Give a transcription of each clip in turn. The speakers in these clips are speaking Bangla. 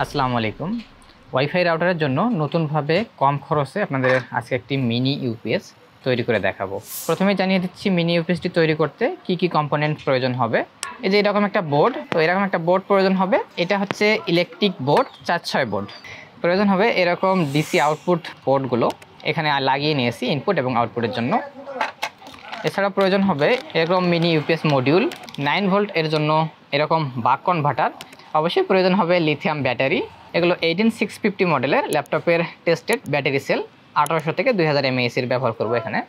আসসালামু আলাইকুম। ওয়াইফাই রাউটারের জন্য নতুনভাবে কম খরচে আপনাদের আজকে একটি মিনি ইউপিএস তৈরি করে দেখাবো। প্রথমেই জানিয়ে দিচ্ছি মিনি ইউপিএসটি তৈরি করতে কি কি কম্পোনেন্ট প্রয়োজন হবে। এই যে এরকম একটা বোর্ড, তো এরকম একটা বোর্ড প্রয়োজন হবে। এটা হচ্ছে ইলেকট্রিক বোর্ড, 4-6 বোর্ড প্রয়োজন হবে। এরকম ডিসি আউটপুট পোর্টগুলো এখানে লাগিয়ে নিয়েছি ইনপুট এবং আউটপুটের জন্য। এছাড়া প্রয়োজন হবে এরকম মিনি ইউপিএস মডিউল, 9 ভোল্ট এর জন্য এরকম বাক কনভার্টার। অবশ্যই প্রয়োজন হবে লিথিয়াম ব্যাটারি। এগুলো 18650 মডেলের ল্যাপটপের টেস্টেড ব্যাটারি সেল, 1800 থেকে 2000 mAh ব্যবহার করব এখানে।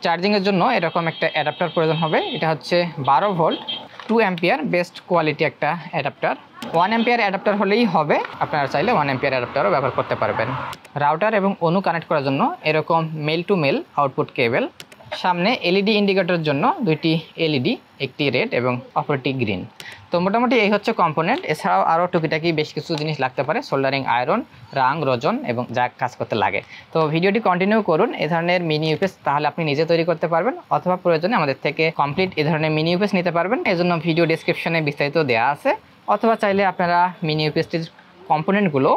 চার্জিংয়ের জন্য এরকম একটা অ্যাডাপ্টার প্রয়োজন হবে। এটা হচ্ছে 12 ভোল্ট 2 অ্যাম্পিয়ার বেস্ট কোয়ালিটি একটা অ্যাডাপ্টার। 1 অ্যাম্পিয়ার অ্যাডাপ্টার হলেই হবে, আপনারা চাইলে 1 অ্যাম্পিয়ার অ্যাডাপ্টারও ব্যবহার করতে পারবেন। রাউটার এবং অনু কানেক্ট করার জন্য এরকম মেল টু মেল আউটপুট কেবল। সামনে এলইডি ইন্ডিকেটরের জন্য দুইটি এলইডি, একটি রেড এবং অপরটি গ্রিন। তো মোটামুটি এই হচ্ছে কম্পোনেন্ট। এছাড়াও আরও টুকিটাকি বেশ কিছু জিনিস লাগতে পারে, সোল্ডারিং আয়রন, রাং, রজন এবং যা কাজ করতে লাগে। তো ভিডিওটি কন্টিনিউ করুন। এ ধরনের মিনি ইউপিএস তাহলে আপনি নিজে তৈরি করতে পারবেন, অথবা প্রয়োজনে আমাদের থেকে কমপ্লিট এ ধরনের মিনি ইউপিএস নিতে পারবেন। এজন্য ভিডিও ডেসক্রিপশনে বিস্তারিত দেওয়া আছে, অথবা চাইলে আপনারা মিনি ইউপিএসটির কম্পোনেন্টগুলো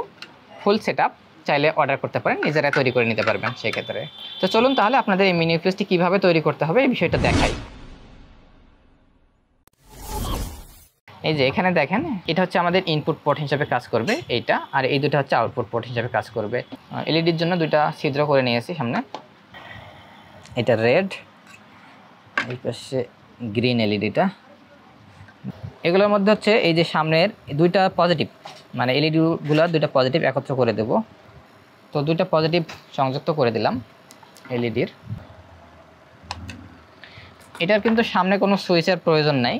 ফুল সেট চাইলে অর্ডার করতে পারেন, নিজেরা তৈরি করে নিতে পারবেন সেক্ষেত্রে। তো চলুন তাহলে আপনাদের এই মিনি ইউপিএসটি কীভাবে তৈরি করতে হবে এই বিষয়টা দেখাই। এই যে এখানে দেখেন, এটা হচ্ছে আমাদের ইনপুট পোর্ট হিসেবে কাজ করবে এইটা, আর এই দুটো হচ্ছে আউটপুট পোর্ট হিসেবে কাজ করবে। এলইডির জন্য দুইটা ছিদ্র করে নিয়েছি সামনে, এটা রেড, এই পাশে গ্রিন এলইডিটা। এগুলোর মধ্যে হচ্ছে এই যে সামনের দুইটা পজিটিভ, মানে এলইডিগুলো দুইটা পজিটিভ একত্র করে দেব। তো দুইটা পজিটিভ সংযুক্ত করে দিলাম এলইডির। এটার কিন্তু সামনে কোনো সুইচের প্রয়োজন নাই।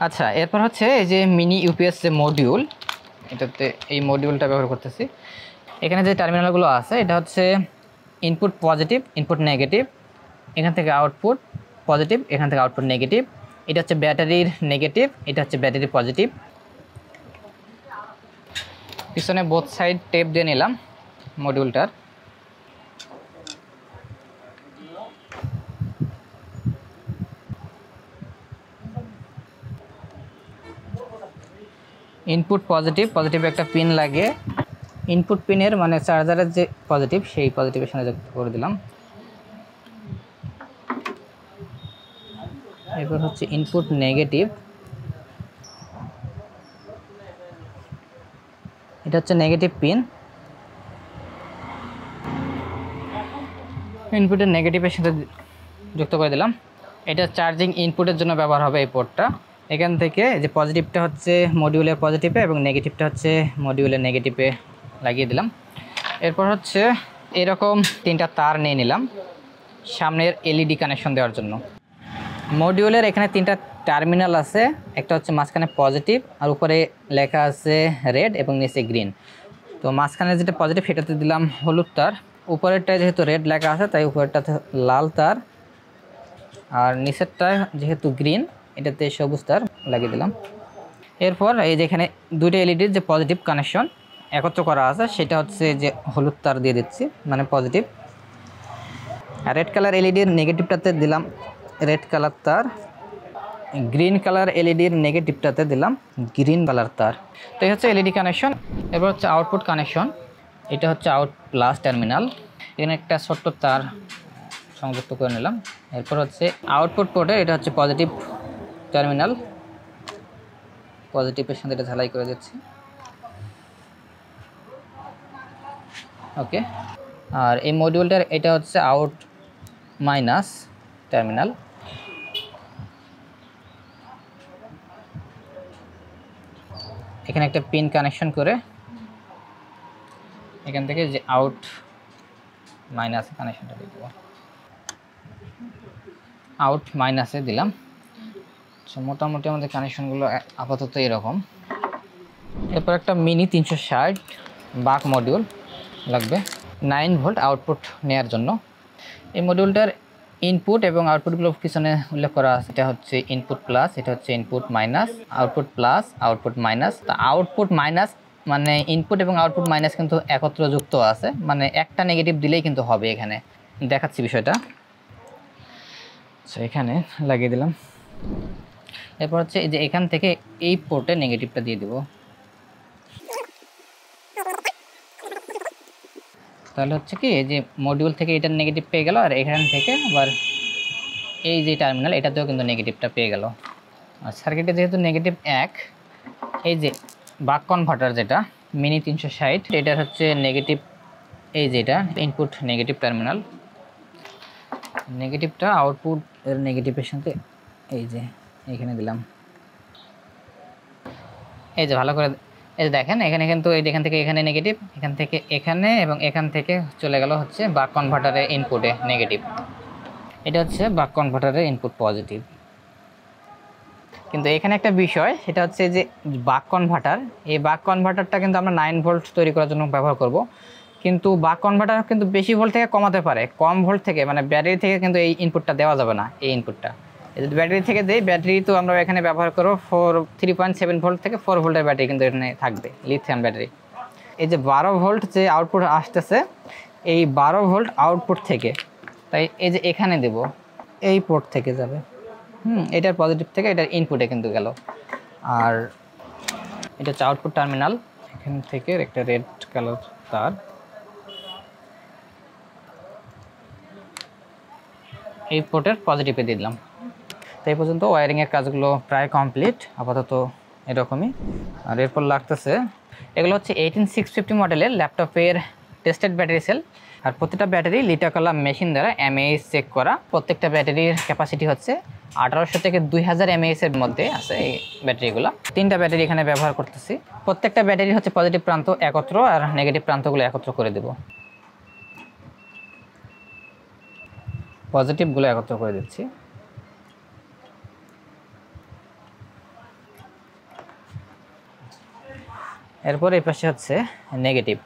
আচ্ছা, এরপর হচ্ছে এই যে মিনি ইউপিএস যে মডিউল, এটাতে এই মডিউলটা ব্যবহার করতেছি। এখানে যে টার্মিনালগুলো আছে, এটা হচ্ছে ইনপুট পজিটিভ, ইনপুট নেগেটিভ, এখান থেকে আউটপুট পজিটিভ, এখান থেকে আউটপুট নেগেটিভ। এটা হচ্ছে ব্যাটারির নেগেটিভ, এটা হচ্ছে ব্যাটারি পজিটিভ। পিছনে বোথ সাইড টেপ দিয়ে নিলাম মডিউলটার। ইনপুট পজিটিভ, পজিটিভে একটা পিন লাগে, ইনপুট পিনের মানে চার্জারের যে পজিটিভ সেই পজিটিভের সাথে যুক্ত করে দিলাম। এরপর হচ্ছে ইনপুট নেগেটিভ, এটা হচ্ছে নেগেটিভ পিন, ইনপুটের নেগেটিভের সাথে যুক্ত করে দিলাম। এটা চার্জিং ইনপুটের জন্য ব্যবহার হবে এই পোর্টটা। এখান থেকে যে পজিটিভটা হচ্ছে মডিউলের পজিটিভে এবং নেগেটিভটা হচ্ছে মডিউলের নেগেটিভে লাগিয়ে দিলাম। এরপর হচ্ছে এরকম তিনটা তার নিয়ে নিলাম সামনের এলইডি কানেকশন দেওয়ার জন্য। মডিউলের এখানে তিনটা টার্মিনাল আছে, একটা হচ্ছে মাঝখানে পজিটিভ, আর উপরে লেখা আছে রেড এবং নিচে গ্রিন। তো মাঝখানে যেটা পজিটিভ সেটাতে দিলাম হলুদ তার, উপরেরটায় যেহেতু রেড লেখা আছে তাই উপরেরটাতে লাল তার, আর নিচেরটায় যেহেতু গ্রিন এটাতে সবুজ তার লাগিয়ে দিলাম। এরপর এই যে এখানে দুইটা এলইডির যে পজিটিভ কানেকশন একত্র করা আছে সেটা হচ্ছে যে হলুদ তার দিয়ে দিচ্ছি, মানে পজিটিভ। আর রেড কালার এলইডির নেগেটিভটাতে দিলাম রেড কালার তার, গ্রিন কালার এলইডির নেগেটিভটাতে দিলাম গ্রিন কালার তার। তো এই হচ্ছে এলইডি কানেকশন। এরপর হচ্ছে আউটপুট কানেকশন, এটা হচ্ছে আউট প্লাস টার্মিনাল, এখানে একটা ছোট্ট তার সংযুক্ত করে নিলাম। এরপর হচ্ছে আউটপুট পোর্টে, এটা হচ্ছে পজিটিভ টার্মিনাল, পজিটিভের সাথে এটা ঝালাই করে দিচ্ছি। ওকে, আর এই মডিউলটার এটা হচ্ছে আউট মাইনাস টার্মিনাল। এখানে একটা পিন কানেকশন করে এখান থেকে যে আউট মাইনাস কানেকশনটা দিয়ে দেবো, আউট মাইনাসে দিলাম। সো মোটামুটি আমাদের কানেকশনগুলো আপাতত এরকম। এরপর একটা মিনি 360 বাক মডিউল লাগবে 9 ভোল্ট আউটপুট নেওয়ার জন্য। এই মডিউলটার ইনপুট এবং আউটপুটগুলো পিছনে উল্লেখ করা আছে, এটা হচ্ছে ইনপুট প্লাস, এটা হচ্ছে input minus, output plus, output minus. তা আউটপুট মাইনাস মানে ইনপুট এবং আউটপুট মাইনাস কিন্তু একত্র যুক্ত আছে, মানে একটা নেগেটিভ দিলেই কিন্তু হবে। এখানে দেখাচ্ছি বিষয়টা। সো এখানে লাগিয়ে দিলাম। এরপর হচ্ছে এই যে এখান থেকে এই পোর্টে নেগেটিভটা দিয়ে দেব। তাহলে হচ্ছে কি এই যে মডিউল থেকে এটার নেগেটিভ পেয়ে গেল, আর এখান থেকে আবার এই যে টার্মিনাল এটাতেও কিন্তু নেগেটিভটা পেয়ে গেল। আর সার্কিটে যেহেতু নেগেটিভ 1, এই যে বাক কনভার্টার যেটা মিনি 360, এটার হচ্ছে নেগেটিভ, এই যে এটা ইনপুট নেগেটিভ টার্মিনাল, নেগেটিভটা আউটপুট এর নেগেটিভের সাথে এই যে এখানে দিলাম। এই যে ভালো করে এই যে দেখেন এখানে কিন্তু এই এখান থেকে এখানে নেগেটিভ, এখান থেকে এখানে, এবং এখান থেকে চলে গেল হচ্ছে বাক কনভার্টারের ইনপুটে নেগেটিভ। এটা হচ্ছে বাক কনভার্টারের ইনপুট পজিটিভ। কিন্তু এখানে একটা বিষয়, সেটা হচ্ছে যে বাক কনভার্টার, এই বাক কনভার্টারটা কিন্তু আমরা 9 ভোল্ট তৈরি করার জন্য ব্যবহার করব। কিন্তু বাক কনভার্টার কিন্তু বেশি ভোল্ট থেকে কমাতে পারে, কম ভোল্ট থেকে মানে ব্যাটারি থেকে কিন্তু এই ইনপুটটা দেওয়া যাবে না। এই ইনপুটটা যদি ব্যাটারি থেকে দেই, ব্যাটারি তো আমরা এখানে ব্যবহার করবো 3.7 ভোল্ট থেকে 4 ভোল্টের ব্যাটারি কিন্তু এখানে থাকবে, লিথিয়াম ব্যাটারি। এই যে 12 ভোল্ট যে আউটপুট আসতেছে, এই 12 ভোল্ট আউটপুট থেকে, তাই এই যে এখানে দেব, এই পোর্ট থেকে যাবে, এটার পজিটিভ থেকে এটার ইনপুটে কিন্তু গেল। আর এটা হচ্ছে আউটপুট টার্মিনাল, এখান থেকে একটা রেড কালার তার, এই পোর্টের পজিটিভে দিয়ে দিলাম। তো এই পর্যন্ত ওয়্যারিংয়ের কাজগুলো প্রায় কমপ্লিট, আপাতত এরকমই। আর এরপর লাগতেছে এগুলো হচ্ছে 18650 মডেলের ল্যাপটপের টেস্টেড ব্যাটারি সেল। আর প্রতিটা ব্যাটারি লিটাকলা মেশিন দ্বারা এমএএইচ চেক করা। প্রত্যেকটা ব্যাটারির ক্যাপাসিটি হচ্ছে 1800 থেকে 2000 এমএএইচের মধ্যে আছে এই ব্যাটারিগুলো। 3টা ব্যাটারি এখানে ব্যবহার করতেছি। প্রত্যেকটা ব্যাটারি হচ্ছে পজিটিভ প্রান্ত একত্র, আর নেগেটিভ প্রান্তগুলো একত্র করে দেব। পজিটিভগুলো একত্র করে দিচ্ছি। এরপর এই পাশে হচ্ছে নেগেটিভ।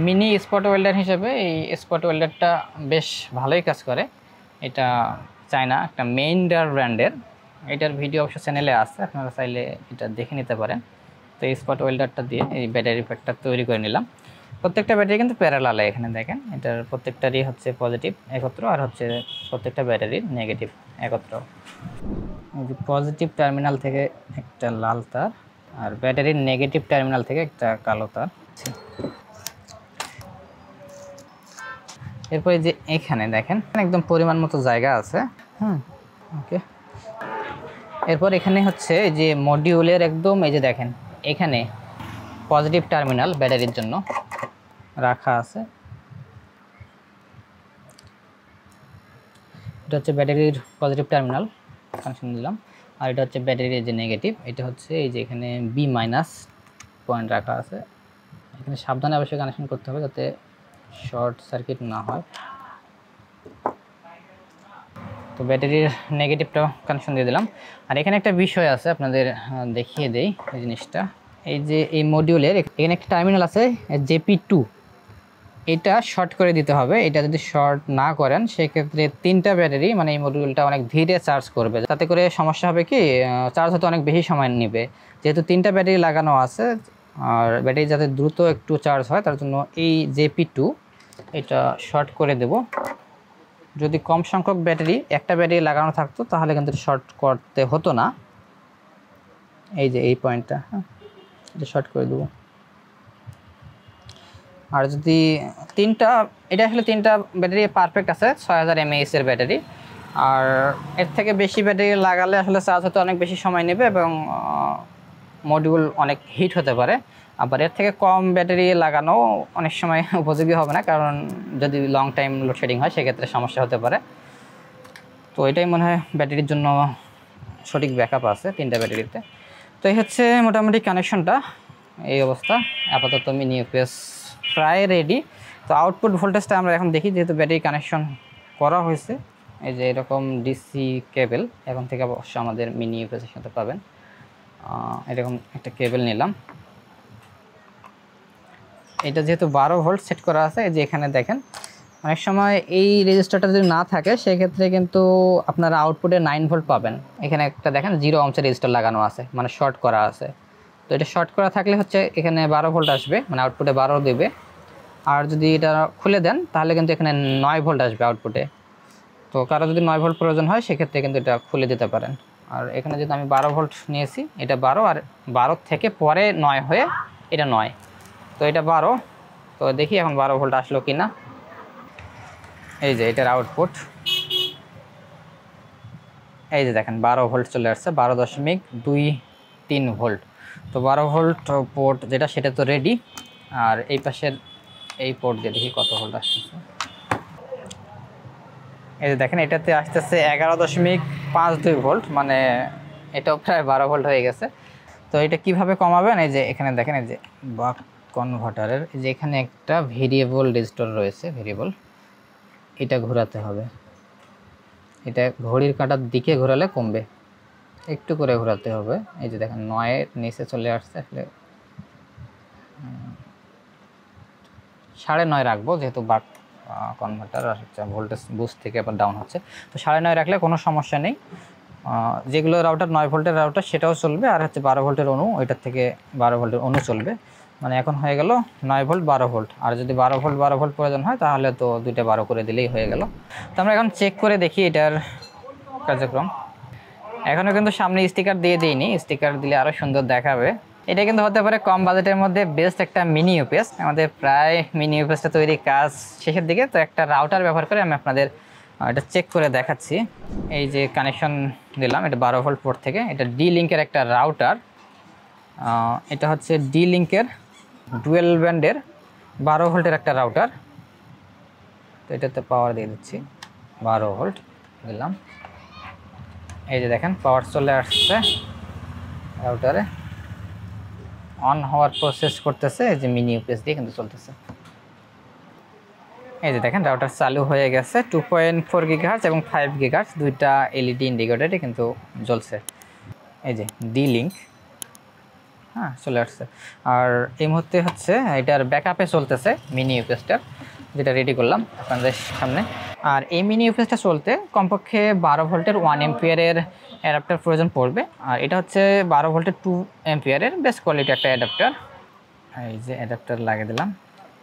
মিনি স্পট ওয়েল্ডার হিসেবে এই স্পট ওয়েল্ডারটা বেশ ভালোই কাজ করে। এটা চায়না একটা মেইনডার ব্র্যান্ডের, এটার ভিডিও অবশ্য চ্যানেলে আছে, আপনারা চাইলে এটা দেখে নিতে পারেন। তো এই স্পট ওয়েল্ডারটা দিয়ে এই ব্যাটারি প্যাকটা তৈরি করে নিলাম। প্রত্যেকটা ব্যাটারি কিন্তু প্যারালালে, এখানে দেখেন এটার প্রত্যেকটারই হচ্ছে পজিটিভ একত্র, আর হচ্ছে প্রত্যেকটা ব্যাটারির নেগেটিভ একত্র। এই যে পজিটিভ টার্মিনাল থেকে একটা লাল তার, আর ব্যাটারির নেগেটিভ টার্মিনাল থেকে একটা কালো তার। এরপরে যে এখানে দেখেন একদম পরিমাণ মতো জায়গা আছে। ওকে। এরপর এখানে হচ্ছে যে মডিউলের একদম এই যে দেখেন এখানে পজিটিভ টার্মিনাল ব্যাটারির জন্য রাখা আছে। এটা হচ্ছে ব্যাটারির পজিটিভ টার্মিনাল, কানেকশন দিলাম। আর এটা হচ্ছে ব্যাটারির যে নেগেটিভ, এটা হচ্ছে এই যে এখানে বি মাইনাস পয়েন্ট রাখা আছে। এখানে সাবধানে অবশ্যই কানেকশন করতে হবে যাতে শর্ট সার্কিট না হয়। তো ব্যাটারির নেগেটিভটাও কানেকশন দিয়ে দিলাম। আর এখানে একটা বিষয় আছে, আপনাদের দেখিয়ে দেই এই জিনিসটা। এই যে এই মডিউলের এখানে একটা টার্মিনাল আছে JP2, এটা শর্ট করে দিতে হবে। এটা যদি শর্ট না করেন সেক্ষেত্রে 3টা ব্যাটারি মানে এই মডিউলটা অনেক ধীরে চার্জ করবে, তাতে করে সমস্যা হবে কি চার্জ হতে অনেক বেশি সময় নেবে। যেহেতু 3টা ব্যাটারি লাগানো আছে, আর ব্যাটারি যাতে দ্রুত একটু চার্জ হয় তার জন্য এই JP2 এটা শর্ট করে দেব। যদি কম সংখ্যক ব্যাটারি একটা ব্যাটারি লাগানো থাকতো তাহলে কিন্তু শর্ট করতে হতো না। এই যে এই পয়েন্টটা, এটা শর্ট করে দেবো। আর যদি এটা আসলে 3টা ব্যাটারি পারফেক্ট আছে, 6000 mAh এর ব্যাটারি। আর এর থেকে বেশি ব্যাটারি লাগালে আসলে চার্জ হতে অনেক বেশি সময় নেবে এবং মডিউল অনেক হিট হতে পারে। আবার এর থেকে কম ব্যাটারি লাগানো অনেক সময় উপযোগী হবে না, কারণ যদি লং টাইম লোডশেডিং হয় সেক্ষেত্রে সমস্যা হতে পারে। তো এটাই মনে হয় ব্যাটারির জন্য সঠিক ব্যাকআপ আছে 3টা ব্যাটারিতে। তো এই হচ্ছে মোটামুটি কানেকশনটা, এই অবস্থা। আপাতত মিনি ইউপিএস প্রায় রেডি। তো আউটপুট ভোল্টেজটা আমরা এখন দেখি, যেহেতু ব্যাটারি কানেকশন করা হয়েছে। এই যে এরকম ডিসি কেবল এখন থেকে অবশ্য আমাদের মিনি ইউপিএসের সাথে পাবেন। এরকম একটা কেবল নিলাম। এটা যেহেতু 12 ভোল্ট সেট করা আছে, এই যে এখানে দেখেন অনেক সময় এই রেজিস্টারটা যদি না থাকে সেক্ষেত্রে কিন্তু আপনারা আউটপুটে 9 ভোল্ট পাবেন। এখানে একটা দেখেন 0 ohms রেজিস্টার লাগানো আছে, মানে শর্ট করা আছে। তো এটা শর্ট করা থাকলে হচ্ছে এখানে 12 ভোল্ট আসবে, মানে আউটপুটে 12 দেবে। আর যদি এটা খুলে দেন তাহলে কিন্তু এখানে 9 ভোল্ট আসবে আউটপুটে। তো কারো যদি 9 ভোল্ট প্রয়োজন হয় সেক্ষেত্রে কিন্তু এটা খুলে দিতে পারেন। আর এখানে যেহেতু আমি 12 ভোল্ট নিয়েছি, এটা 12 আর 12 থেকে পরে 9 হয়ে এটা 9, তো এটা 12। তো দেখি এখন 12 ভোল্ট আসলো কি না। এই যে এটার আউটপুট, এই যে দেখেন 12 ভোল্ট চলে আসছে, 12.23 ভোল্ট। তো 12 ভোল্ট পোর্ট যেটা সেটা তো রেডি। আর এই পাশের এই পোর্ট দিয়ে দেখি কত ভোল্ট আসতেছে। এই যে দেখেন এটাতে আসতেছে 11.52 ভোল্ট, মানে এটাও প্রায় 12 ভোল্ট হয়ে গেছে। তো এটা কিভাবে কমাবেন, এই যে এখানে দেখেন এই যে বাক কনভার্টারের যে এখানে একটা ভেরিয়েবল রেজিস্টার রয়েছে, ভেরিয়েবল, এটা ঘোরাতে হবে। এটা ঘড়ির কাঁটার দিকে ঘোরালে কমবে, একটু করে ঘোরাতে হবে। এই যে দেখেন 9-এর নিচে চলে আসছে, আসলে 9.5 রাখবো, যেহেতু বাক কনভার্টার আর হচ্ছে ভোল্টেজ বুস্ট থেকে আবার ডাউন হচ্ছে। তো 9.5 রাখলে কোনো সমস্যা নেই। যেগুলো রাউটার 9 ভোল্টের রাউটার সেটাও চলবে, আর হচ্ছে 12 ভোল্টের অনু, ওইটার থেকে 12 ভোল্টের অনু চলবে। মানে এখন হয়ে গেল 9 ভোল্ট 12 ভোল্ট, আর যদি 12 ভোল্ট প্রয়োজন হয় তাহলে তো দুইটা 12 করে দিলেই হয়ে গেল। তো আমরা এখন চেক করে দেখি এটার কার্যক্রম। এখনও কিন্তু সামনে স্টিকার দিয়ে দিইনি, স্টিকার দিলে আরও সুন্দর দেখাবে। এটা কিন্তু হতে পারে কম বাজেটের মধ্যে বেস্ট একটা মিনি ইউপিএস। আমাদের প্রায় মিনি ইউপিএসটা তৈরি কাজ শেষের দিকে, তো একটা রাউটার ব্যবহার করে আমি আপনাদের এটা চেক করে দেখাচ্ছি। এই যে কানেকশন দিলাম, এটা 12 ভোল্ট পোর্ট থেকে, এটা ডি লিঙ্কের একটা রাউটার। এটা হচ্ছে ডি লিঙ্কের ডুয়েল ব্যান্ডের 12 ভোল্টের একটা রাউটার। তো এটাতে পাওয়ার দিয়ে দিচ্ছি, 12 ভোল্ট দিলাম। এই যে দেখেন পাওয়ার চলে আসছে রাউটারে, অন হওয়ার প্রসেস করতেছে। এই যে মিনি ইউপিএস দিয়ে কিন্তু চলতেছে। এই যে দেখেন রাউটার চালু হয়ে গেছে। 2.4 GHz এবং 5 GHz দুইটা এলইডি ইন্ডিকেটরে কিন্তু জ্বলছে। এই যে ডি লিঙ্ক, হ্যাঁ চলে আসছে। আর এই মুহূর্তে হচ্ছে এটার ব্যাকআপে চলতেছে মিনি ইউপিএসটার, যেটা রেডি করলাম আপনাদের সামনে। আর এই মিনি ইউপিএসটা চলতে কমপক্ষে 12 ভোল্টের 1 অ্যাম্পিয়ারের অ্যাডাপ্টার প্রয়োজন পড়বে। আর এটা হচ্ছে 12 ভোল্টের 2 অ্যাম্পিয়ারের বেস্ট কোয়ালিটি একটা অ্যাডাপ্টার। এই যে অ্যাডাপ্টার লাগিয়ে দিলাম।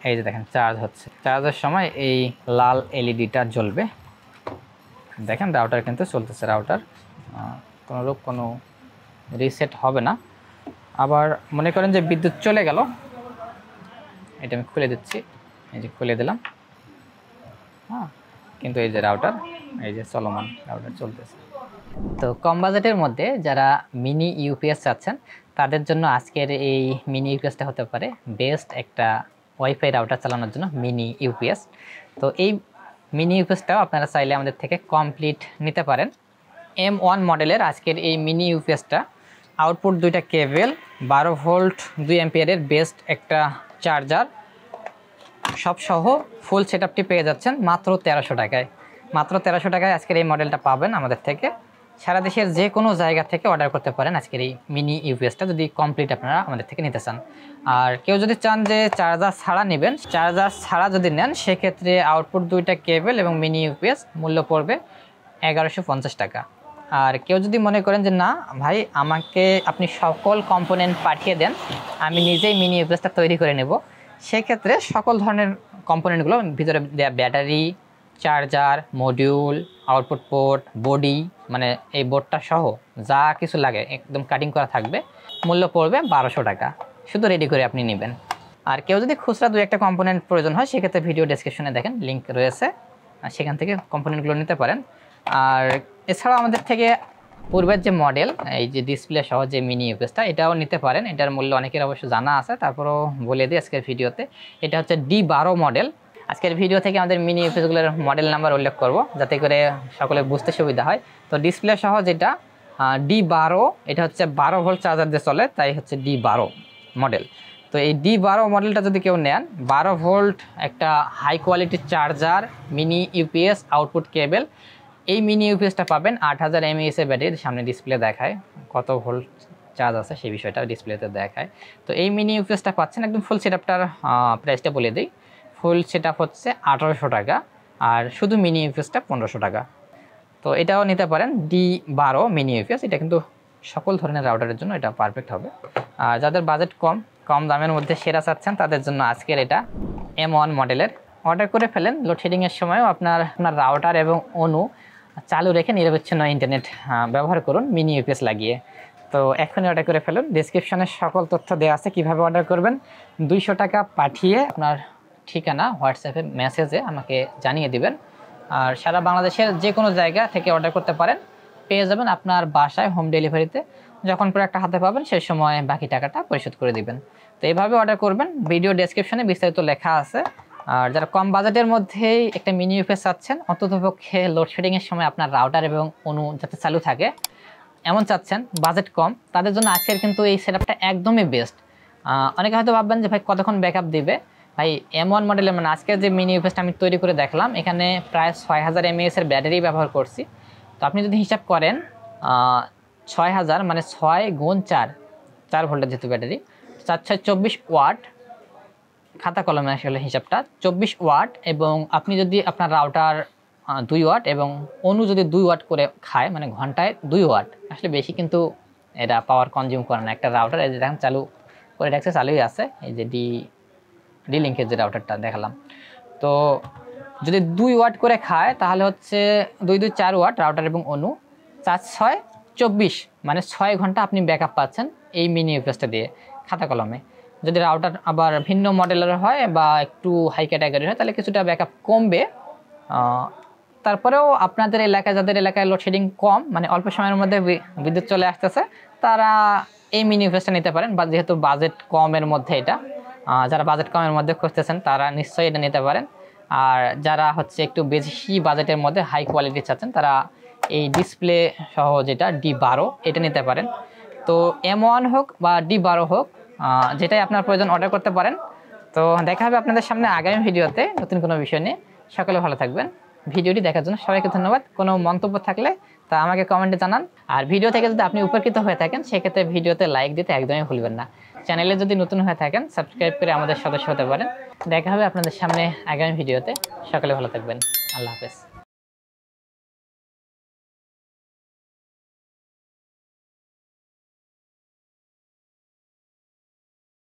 এই যে দেখেন চার্জ হচ্ছে, চার্জের সময় এই লাল এলইডিটা জ্বলবে। দেখেন রাউটার কিন্তু চলতেছে, রাউটার কোনো রিসেট হবে না। আবার মনে করেন যে বিদ্যুৎ চলে গেল, এটা আমি খুলে দিচ্ছি, এই যে খুলে দিলাম, হ্যাঁ, কিন্তু এই যে রাউটার, এই যে চলমান রাউটার চলতেছে। তো কম বাজেটের মধ্যে যারা মিনি ইউপিএস চাচ্ছেন তাদের জন্য আজকের এই মিনি ইউপিএসটা হতে পারে বেস্ট একটা ওয়াইফাই রাউটার চালানোর জন্য মিনি ইউপিএস। তো এই মিনি ইউপিএসটাও আপনারা চাইলে আমাদের থেকে কমপ্লিট নিতে পারেন। M1 মডেলের আজকের এই মিনি ইউপিএসটা আউটপুট দুইটা কেবল, 12 ভোল্ট 2 অ্যাম্পিয়ারের বেস্ট একটা চার্জার সব সহ ফুল সেটআপটি পেয়ে যাচ্ছেন মাত্র 1300 টাকায়। মাত্র 1300 টাকায় আজকের এই মডেলটা পাবেন আমাদের থেকে। সারা দেশের যে কোনো জায়গা থেকে অর্ডার করতে পারেন আজকের এই মিনি ইউপিএসটা, যদি কমপ্লিট আপনারা আমাদের থেকে নিতে চান। আর কেউ যদি চান যে চার্জার ছাড়া নেবেন, চার্জার ছাড়া যদি নেন সেক্ষেত্রে আউটপুট দুইটা কেবল এবং মিনি ইউপিএস মূল্য পড়বে 1150 টাকা। আর কেউ যদি মনে করেন যে না ভাই আমাকে আপনি সকল কম্পোনেন্ট পাঠিয়ে দেন, আমি নিজেই মিনি ইউপিএসটা তৈরি করে নেব, সেক্ষেত্রে সকল ধরনের কম্পোনেন্টগুলো ভিতরে দেওয়া battery, charger, module, output port, body, মানে এই বোর্ডটা সহ যা কিছু লাগে একদম কাটিং করা থাকবে, মূল্য পড়বে 1200 টাকা, শুধু রেডি করে আপনি নেবেন। আর কেউ যদি খুচরা 2-1টা কম্পোনেন্ট প্রয়োজন হয় সেক্ষেত্রে ভিডিও ডেসক্রিপশনে দেখেন লিঙ্ক রয়েছে, সেখান থেকে কম্পোনেন্টগুলো নিতে পারেন। আর এছাড়াও আমাদের থেকে পূর্বের যে মডেল এই যে ডিসপ্লে সহ যে মিনি ইউপিএসটা, এটাও নিতে পারেন। এটার মূল্য অনেকের অবশ্য জানা আছে, তারপরও বলে দিই আজকের ভিডিওতে। এটা হচ্ছে D12 মডেল। আজকের ভিডিও থেকে আমাদের মিনি ইউপিএসগুলোর মডেল নাম্বার উল্লেখ করব যাতে করে সকলে বুঝতে সুবিধা হয়। তো ডিসপ্লে সহ যেটা D12, এটা হচ্ছে 12 ভোল্ট চার্জার দিয়ে চলে, তাই হচ্ছে D12 মডেল। তো এই D12 মডেলটা যদি কেউ নেন, 12 ভোল্ট একটা হাই কোয়ালিটির চার্জার, মিনি ইউপিএস, আউটপুট কেবল, এই মিনি ইউপিএসটা পাবেন 8000 mAh ব্যাটারি। সামনে ডিসপ্লে দেখায় কত ভোল্ট চার্জ আছে সেই বিষয়টা ডিসপ্লেতে দেখায়। তো এই মিনি ইউপিএসটা পাচ্ছেন একদম ফুল সেটআপটার প্রাইসটা বলে দিই। ফুল সেটআপ হচ্ছে 1800 টাকা, আর শুধু মিনি ইউপিএসটা 1500 টাকা। তো এটাও নিতে পারেন D12 মিনি ইউপিএস। এটা কিন্তু সকল ধরনের রাউটারের জন্য এটা পারফেক্ট হবে। আর যাদের বাজেট কম দামের মধ্যে সেরা চাচ্ছেন তাদের জন্য আজকের এটা M1 মডেলের অর্ডার করে ফেলেন। লোডশেডিংয়ের সময়ও আপনার রাউটার এবং অনু চালু রেখে নিরবচ্ছিন্ন ইন্টারনেট ব্যবহার করুন মিনি ইউপিএস লাগিয়ে। তো এখনই অর্ডার করে ফেলুন। ডেসক্রিপশনে সকল তথ্য দেওয়া আছে কীভাবে অর্ডার করবেন। 200 টাকা পাঠিয়ে আপনার ঠিকানা হোয়াটসঅ্যাপে মেসেজে আমাকে জানিয়ে দিবেন। আর সারা বাংলাদেশের যে কোনো জায়গা থেকে অর্ডার করতে পারেন, পেয়ে যাবেন আপনার বাসায় হোম ডেলিভারিতে। যখন প্রোডাক্টটা হাতে পাবেন সেই সময় বাকি টাকাটা পরিশোধ করে দিবেন। তো এইভাবে অর্ডার করবেন। ভিডিও ডেসক্রিপশনে বিস্তারিত লেখা আছে। আর যারা কম বাজেটের মধ্যেই একটা মিনি ইউপিএস চাচ্ছেন, অন্ততপক্ষে লোডশেডিংয়ের সময় আপনার রাউটার এবং অনু যাতে চালু থাকে এমন চাচ্ছেন, বাজেট কম, তাদের জন্য আজকের কিন্তু এই সেটআপটা একদমই বেস্ট। অনেকে হয়তো ভাববেন যে ভাই কতক্ষণ ব্যাকআপ দিবে। ভাই M1 মডেলের মানে আজকের যে মিনি ইউপিএসটা আমি তৈরি করে দেখলাম, এখানে প্রায় 6000 mAh-এর ব্যাটারি ব্যবহার করছি। তো আপনি যদি হিসাব করেন 6000 মানে 6 গুণ 4 ভোল্টের যেহেতু ব্যাটারি, 4 6 24 ওয়াট, খাতা কলমে আসলে হিসাবটা 24 ওয়াট। এবং আপনি যদি আপনার রাউটার 2 ওয়াট এবং অনু যদি 2 ওয়াট করে খায়, মানে ঘন্টায় 2 ওয়াট, আসলে বেশি কিন্তু এটা পাওয়ার কনজিউম করে না। একটা রাউটার এই যে দেখেন চালু করে রাখছে, চালুই আছে, এই যে ডি লিঙ্কের যে রাউটারটা দেখালাম। তো যদি 2 ওয়াট করে খায় তাহলে হচ্ছে 2 2 4 ওয়াট রাউটার এবং অনু, 4 6 24 মানে 6 ঘন্টা আপনি ব্যাকআপ পাচ্ছেন এই মিনি ইউপিএসটা দিয়ে খাতা কলমে। যদি রাউটার আবার ভিন্ন মডেলের হয় বা একটু হাই ক্যাটাগরির হয় তাহলে কিছুটা ব্যাকআপ কমবে। তারপরেও আপনাদের এলাকায়, যাদের এলাকায় লোডশেডিং কম, মানে অল্প সময়ের মধ্যে বিদ্যুৎ চলে আসতেছে, তারা এই মিনি ইউপিএসটা নিতে পারেন। বা যেহেতু বাজেট কমের মধ্যে এটা, যারা বাজেট কমের মধ্যে খুঁজতেছেন তারা নিশ্চয়ই এটা নিতে পারেন। আর যারা হচ্ছে একটু বেশি বাজেটের মধ্যে হাই কোয়ালিটি চাচ্ছেন, তারা এই ডিসপ্লে সহ যেটা D12 এটা নিতে পারেন। তো M1 হোক বা D12 হোক, যেটাই আপনার প্রয়োজন অর্ডার করতে পারেন। তো দেখা হবে আপনাদের সামনে আগামী ভিডিওতে নতুন কোনো বিষয় নিয়ে। সকলে ভালো থাকবেন। ভিডিওটি দেখার জন্য সবাইকে ধন্যবাদ। কোনো মন্তব্য থাকলে তা আমাকে কমেন্টে জানান। আর ভিডিও থেকে যদি আপনি উপকৃত হয়ে থাকেন সেক্ষেত্রে ভিডিওতে লাইক দিতে একদমই ভুলবেন না। চ্যানেলে যদি নতুন হয়ে থাকেন সাবস্ক্রাইব করে আমাদের সদস্য হতে পারেন। দেখা হবে আপনাদের সামনে আগামী ভিডিওতে। সকলে ভালো থাকবেন। আল্লাহ হাফেজ।